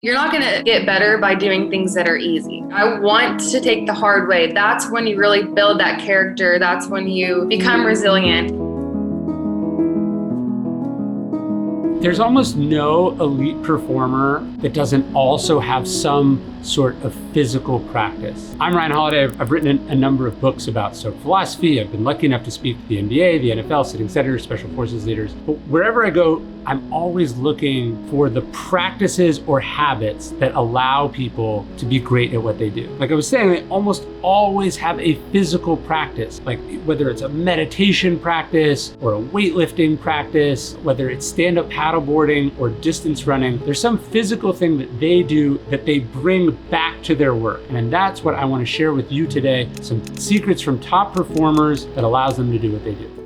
You're not going to get better by doing things that are easy. I want to take the hard way. That's when you really build that character. That's when you become resilient. There's almost no elite performer that doesn't also have some sort of physical practice. I'm Ryan Holiday. I've written a number of books about STOIC philosophy. I've been lucky enough to speak to the NBA, the NFL, sitting senators, special forces leaders. But wherever I go, I'm always looking for the practices or habits that allow people to be great at what they do. Like I was saying, they almost always have a physical practice, like whether it's a meditation practice or a weightlifting practice, whether it's stand-up paddleboarding or distance running, there's some physical thing that they do that they bring back to their work. And that's what I want to share with you today, some secrets from top performers that allows them to do what they do.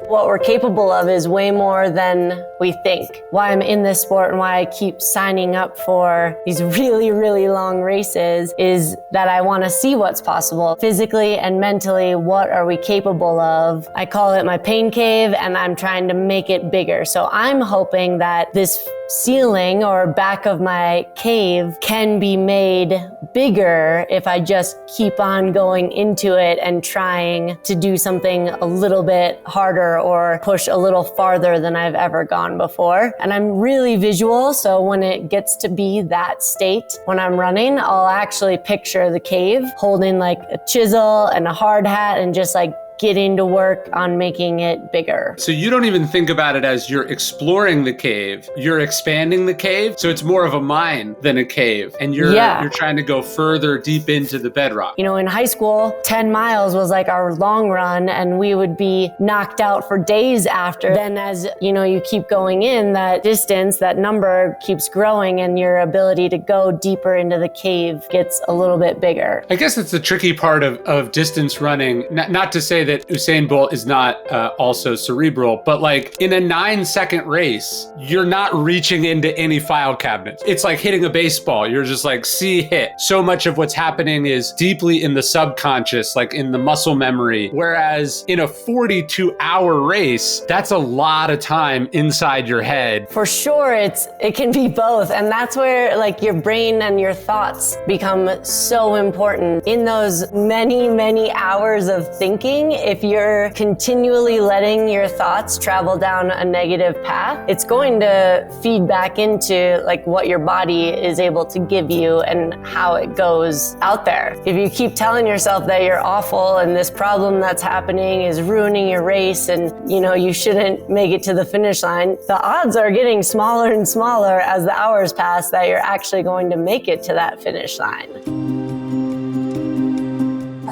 What we're capable of is way more than we think. Why I'm in this sport and why I keep signing up for these really, really long races is that I want to see what's possible. Physically and mentally, what are we capable of? I call it my pain cave, and I'm trying to make it bigger. So I'm hoping that this ceiling or back of my cave can be made bigger if I just keep on going into it and trying to do something a little bit harder or push a little farther than I've ever gone before. And I'm really visual, so when it gets to be that state, when I'm running, I'll actually picture the cave holding like a chisel and a hard hat and just like getting to work on making it bigger. So you don't even think about it as you're exploring the cave, you're expanding the cave. So it's more of a mine than a cave. And you're trying to go further deep into the bedrock. You know, in high school, 10 miles was like our long run and we would be knocked out for days after. Then as you know, you keep going in, that distance, that number keeps growing and your ability to go deeper into the cave gets a little bit bigger. I guess that's the tricky part of distance running. Not to say that Usain Bolt is not also cerebral, but like in a 9-second race, you're not reaching into any file cabinets. It's like hitting a baseball. You're just like, see, hit. So much of what's happening is deeply in the subconscious, like in the muscle memory. Whereas in a 42-hour race, that's a lot of time inside your head. For sure, it can be both. And that's where like your brain and your thoughts become so important. In those many, many hours of thinking, if you're continually letting your thoughts travel down a negative path, it's going to feed back into like what your body is able to give you and how it goes out there. If you keep telling yourself that you're awful and this problem that's happening is ruining your race and you know you shouldn't make it to the finish line, the odds are getting smaller and smaller as the hours pass that you're actually going to make it to that finish line.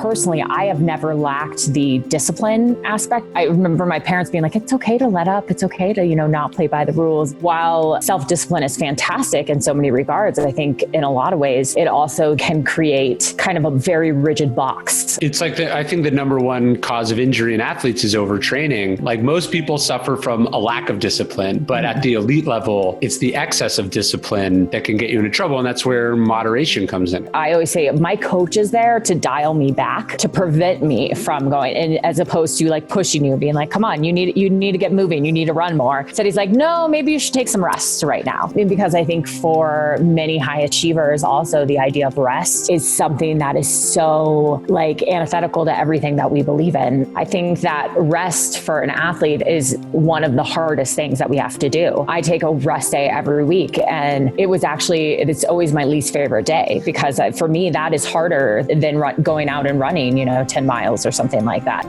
Personally, I have never lacked the discipline aspect. I remember my parents being like, it's okay to let up. It's okay to, not play by the rules. While self-discipline is fantastic in so many regards, I think in a lot of ways, it also can create kind of a very rigid box. It's like, I think the number one cause of injury in athletes is overtraining. Like most people suffer from a lack of discipline, but at the elite level, it's the excess of discipline that can get you into trouble. And that's where moderation comes in. I always say my coach is there to dial me back, to prevent me from going, and as opposed to like pushing you, being like, come on, you need to get moving, you need to run more. So he's like, no, maybe you should take some rest right now. Because I think for many high achievers, also the idea of rest is something that is so like antithetical to everything that we believe in. I think that rest for an athlete is one of the hardest things that we have to do. I take a rest day every week, and it's always my least favorite day because for me, that is harder than going out and running, 10 miles or something like that.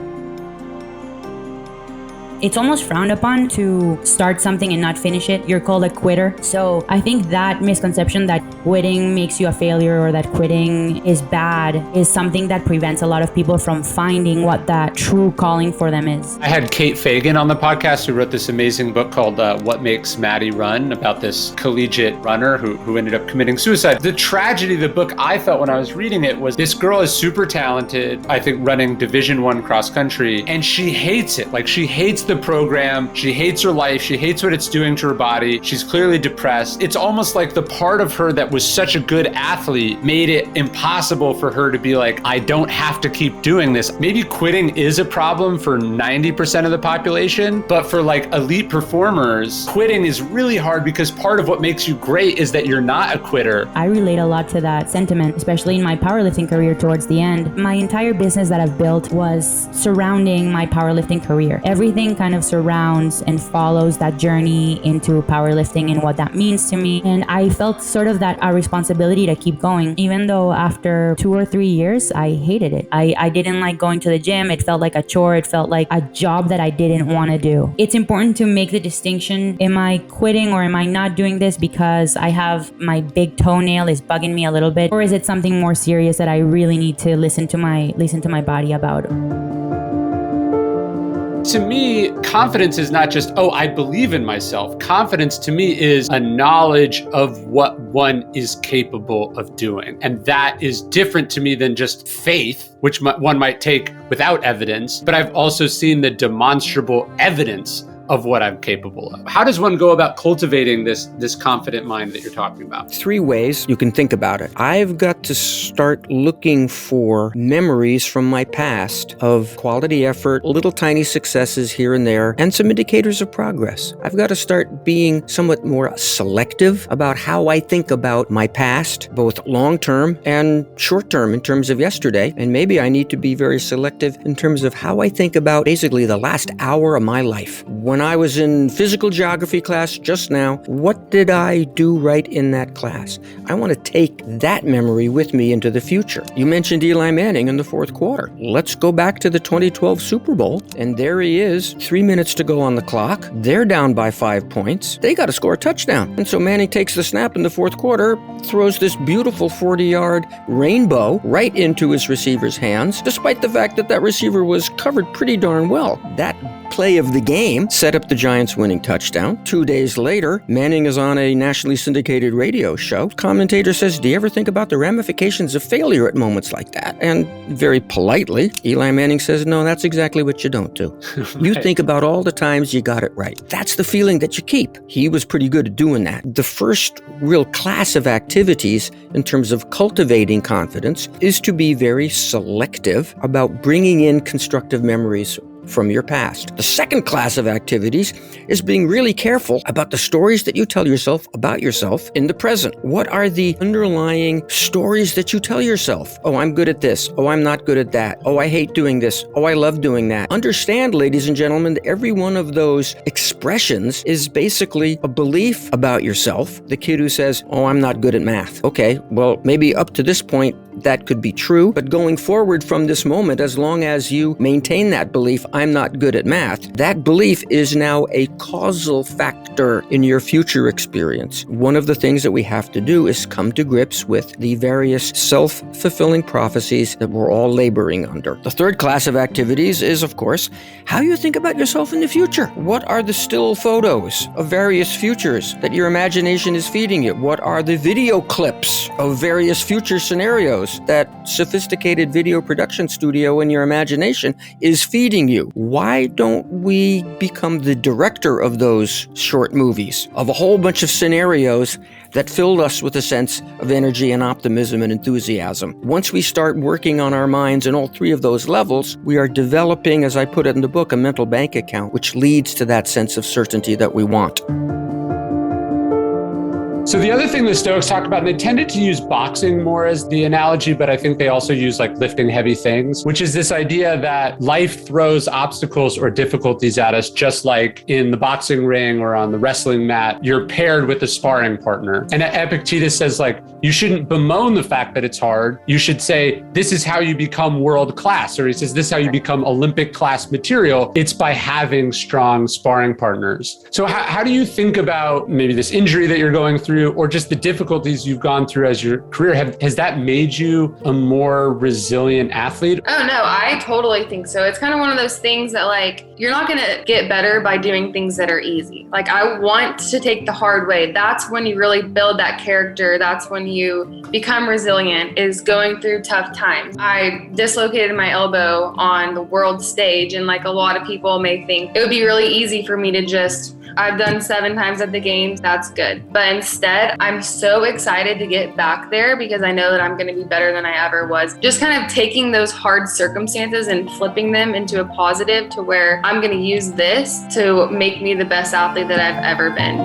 It's almost frowned upon to start something and not finish it. You're called a quitter. So I think that misconception that quitting makes you a failure or that quitting is bad is something that prevents a lot of people from finding what that true calling for them is. I had Kate Fagan on the podcast who wrote this amazing book called What Makes Maddie Run, about this collegiate runner who ended up committing suicide. The tragedy of the book I felt when I was reading it was this girl is super talented, I think running Division I cross country, and she hates it. Like she hates the the program. She hates her life. She hates what it's doing to her body. She's clearly depressed. It's almost like the part of her that was such a good athlete made it impossible for her to be like, I don't have to keep doing this. Maybe quitting is a problem for 90% of the population, but for like elite performers, quitting is really hard because part of what makes you great is that you're not a quitter. I relate a lot to that sentiment, especially in my powerlifting career towards the end. My entire business that I've built was surrounding my powerlifting career. Everything kind of surrounds and follows that journey into powerlifting and what that means to me. And I felt sort of that responsibility to keep going, even though after 2 or 3 years, I hated it. I didn't like going to the gym. It felt like a chore. It felt like a job that I didn't want to do. It's important to make the distinction. Am I quitting or am I not doing this because I have my big toenail is bugging me a little bit? Or is it something more serious that I really need to listen to my body about? To me, confidence is not just, oh, I believe in myself. Confidence to me is a knowledge of what one is capable of doing. And that is different to me than just faith, which one might take without evidence. But I've also seen the demonstrable evidence of what I'm capable of. How does one go about cultivating this confident mind that you're talking about? 3 ways you can think about it. I've got to start looking for memories from my past of quality effort, little tiny successes here and there, and some indicators of progress. I've got to start being somewhat more selective about how I think about my past, both long-term and short-term in terms of yesterday. And maybe I need to be very selective in terms of how I think about basically the last hour of my life. When I was in physical geography class just now, what did I do right in that class? I want to take that memory with me into the future. You mentioned Eli Manning in the 4th quarter. Let's go back to the 2012 Super Bowl, and there he is, 3 minutes to go on the clock. They're down by 5 points. They got to score a touchdown. And so Manning takes the snap in the 4th quarter, throws this beautiful 40-yard rainbow right into his receiver's hands, despite the fact that that receiver was covered pretty darn well. That play of the game set up the Giants' winning touchdown. 2 days later, Manning is on a nationally syndicated radio show. Commentator says, do you ever think about the ramifications of failure at moments like that? And very politely, Eli Manning says, no, that's exactly what you don't do. You think about all the times you got it right. That's the feeling that you keep. He was pretty good at doing that. The first real class of activities in terms of cultivating confidence is to be very selective about bringing in constructive memories from your past. The second class of activities is being really careful about the stories that you tell yourself about yourself in the present. What are the underlying stories that you tell yourself? Oh, I'm good at this. Oh, I'm not good at that. Oh, I hate doing this. Oh, I love doing that. Understand, ladies and gentlemen, that every one of those expressions is basically a belief about yourself. The kid who says, oh, I'm not good at math. Okay, well, maybe up to this point, that could be true, but going forward from this moment, as long as you maintain that belief, I'm not good at math, that belief is now a causal factor in your future experience. One of the things that we have to do is come to grips with the various self-fulfilling prophecies that we're all laboring under. The third class of activities is, of course, how you think about yourself in the future. What are the still photos of various futures that your imagination is feeding you? What are the video clips of various future scenarios that sophisticated video production studio in your imagination is feeding you? Why don't we become the director of those short movies, of a whole bunch of scenarios that filled us with a sense of energy and optimism and enthusiasm? Once we start working on our minds in all 3 of those levels, we are developing, as I put it in the book, a mental bank account, which leads to that sense of certainty that we want. So the other thing the Stoics talked about, and they tended to use boxing more as the analogy, but I think they also use like lifting heavy things, which is this idea that life throws obstacles or difficulties at us, just like in the boxing ring or on the wrestling mat, you're paired with a sparring partner. And Epictetus says, like, you shouldn't bemoan the fact that it's hard. You should say, this is how you become world class. Or he says, this is how you become Olympic class material. It's by having strong sparring partners. So how do you think about maybe this injury that you're going through through, or just the difficulties you've gone through as your career, has that made you a more resilient athlete? Oh no, I totally think so. It's kind of one of those things that like, you're not going to get better by doing things that are easy. Like I want to take the hard way. That's when you really build that character. That's when you become resilient, is going through tough times. I dislocated my elbow on the world stage, and like a lot of people may think it would be really easy for me to just, I've done 7 times at the games, that's good. But instead, I'm so excited to get back there because I know that I'm going to be better than I ever was. Just kind of taking those hard circumstances and flipping them into a positive, to where I'm going to use this to make me the best athlete that I've ever been.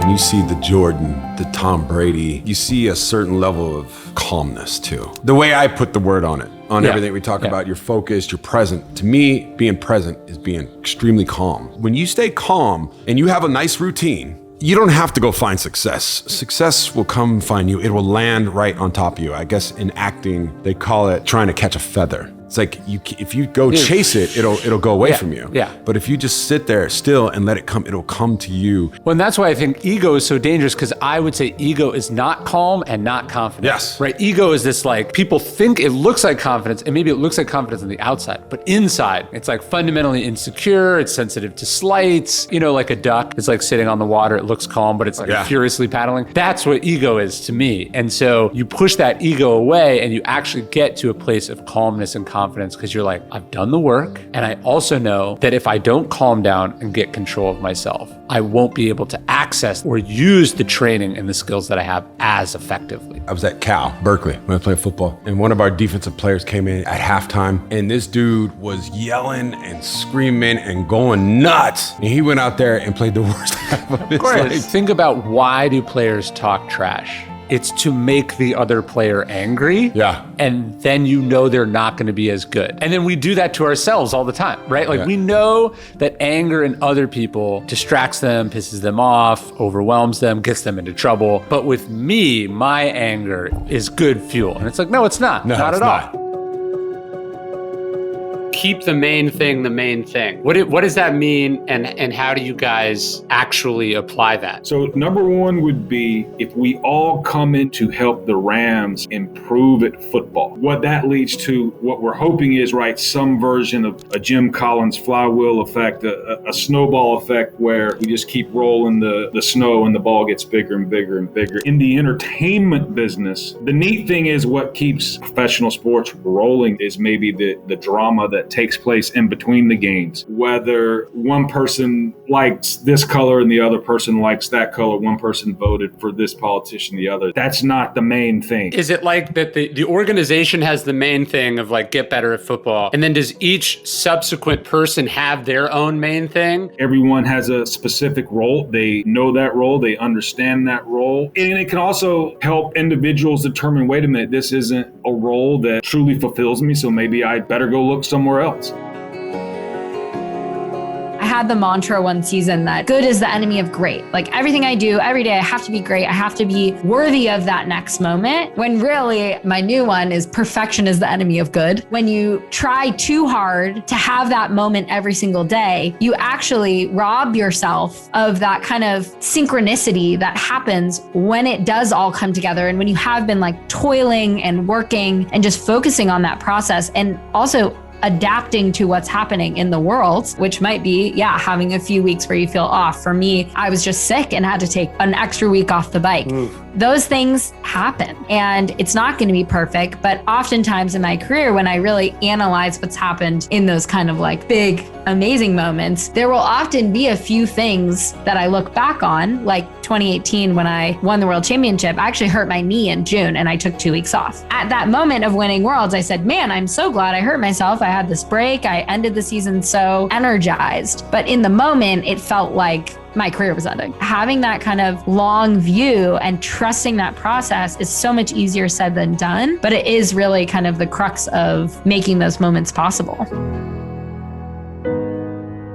When you see the Jordan, the Tom Brady, you see a certain level of calmness too. The way I put the word on it, on everything we talk about, you're focused, you're present. To me, being present is being extremely calm. When you stay calm and you have a nice routine, you don't have to go find success. Success will come find you. It will land right on top of you. I guess in acting, they call it trying to catch a feather. It's like if you go chase it, it'll go away from you. Yeah. But if you just sit there still and let it come, it'll come to you. Well, and that's why I think ego is so dangerous, because I would say ego is not calm and not confident. Yes. Right? Ego is this, like, people think it looks like confidence, and maybe it looks like confidence on the outside, but inside, it's like fundamentally insecure. It's sensitive to slights. You know, like a duck. It's like sitting on the water. It looks calm, but it's like furiously paddling. That's what ego is to me. And so you push that ego away and you actually get to a place of calmness and confidence, because you're like, I've done the work, and I also know that if I don't calm down and get control of myself, I won't be able to access or use the training and the skills that I have as effectively. I was at Berkeley, when I played football, and one of our defensive players came in at halftime, and this dude was yelling and screaming and going nuts. And he went out there and played the worst half of his life. Think about, why do players talk trash? It's to make the other player angry. Yeah. And then you know they're not going to be as good. And then we do that to ourselves all the time, right? Like we know that anger in other people distracts them, pisses them off, overwhelms them, gets them into trouble. But with me, my anger is good fuel. And it's like, no, it's not. No, not it's at not. all. Keep the main thing the main thing. What does that mean, and how do you guys actually apply that? So number one would be, if we all come in to help the Rams improve at football. What that leads to, what we're hoping is, right, some version of a Jim Collins flywheel effect, a snowball effect, where we just keep rolling the snow and the ball gets bigger and bigger and bigger. In the entertainment business, the neat thing is, what keeps professional sports rolling is maybe the drama that takes place in between the games. Whether one person likes this color and the other person likes that color, one person voted for this politician, the other. That's not the main thing. Is it like that the organization has the main thing of like, get better at football, and then does each subsequent person have their own main thing? Everyone has a specific role. They know that role. They understand that role. And it can also help individuals determine, wait a minute, this isn't a role that truly fulfills me, so maybe I better go look somewhere else. I had the mantra one season that good is the enemy of great. Like everything I do every day, I have to be great. I have to be worthy of that next moment. When really my new one is perfection is the enemy of good. When you try too hard to have that moment every single day, you actually rob yourself of that kind of synchronicity that happens when it does all come together. And when you have been like toiling and working and just focusing on that process, and also adapting to what's happening in the world, which might be, having a few weeks where you feel off. For me, I was just sick and had to take an extra week off the bike. Those things happen, and it's not going to be perfect. But oftentimes in my career, when I really analyze what's happened in those kind of like big, amazing moments, there will often be a few things that I look back on, like 2018 when I won the world championship. I actually hurt my knee in June and I took 2 weeks off. At that moment of winning worlds, I said, man, I'm so glad I hurt myself. I had this break. I ended the season so energized. But in the moment, it felt like my career was ending. Having that kind of long view and trusting that process is so much easier said than done, but it is really kind of the crux of making those moments possible.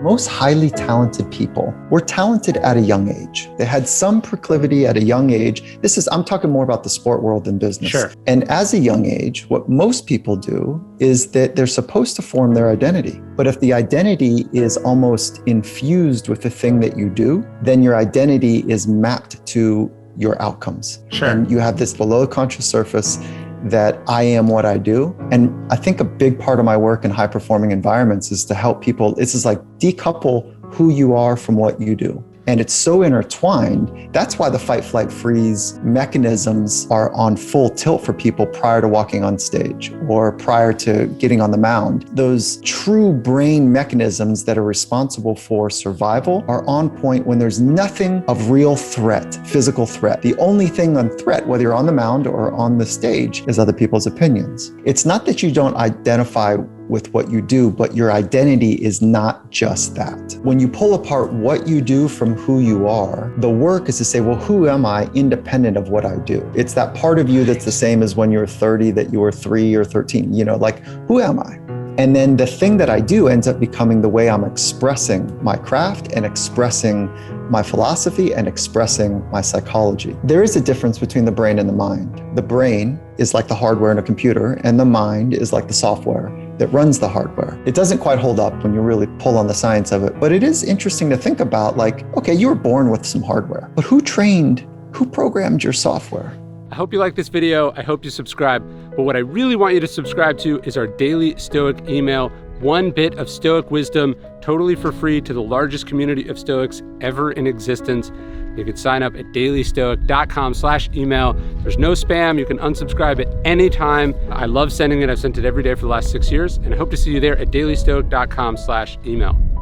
most highly talented people were talented at a young age. They had some proclivity at a young age. I'm talking more about the sport world than business. Sure. And as a young age, what most people do is that they're supposed to form their identity. But if the identity is almost infused with the thing that you do, then your identity is mapped to your outcomes. Sure. And you have this below the conscious surface that I am what I do. And I think a big part of my work in high performing environments is to help people. This is like decouple who you are from what you do. And it's so intertwined. That's why the fight, flight, freeze mechanisms are on full tilt for people prior to walking on stage or prior to getting on the mound. Those true brain mechanisms that are responsible for survival are on point when there's nothing of real threat, physical threat. The only thing on threat, whether you're on the mound or on the stage, is other people's opinions. It's not that you don't identify with what you do, but your identity is not just that. When you pull apart what you do from who you are, the work is to say, well, who am I independent of what I do? It's that part of you that's the same as when you were 30, that you were 3 or 13, like, who am I? And then the thing that I do ends up becoming the way I'm expressing my craft and expressing my philosophy and expressing my psychology. There is a difference between the brain and the mind. The brain is like the hardware in a computer, and the mind is like the software that runs the hardware. It doesn't quite hold up when you really pull on the science of it, but it is interesting to think about, like, okay, you were born with some hardware, but who programmed your software? I hope you like this video. I hope you subscribe. But what I really want you to subscribe to is our daily Stoic email. 1 bit of Stoic wisdom, totally for free to the largest community of Stoics ever in existence. You can sign up at dailystoic.com/email. There's no spam. You can unsubscribe at any time. I love sending it. I've sent it every day for the last 6 years, and I hope to see you there at dailystoic.com/email.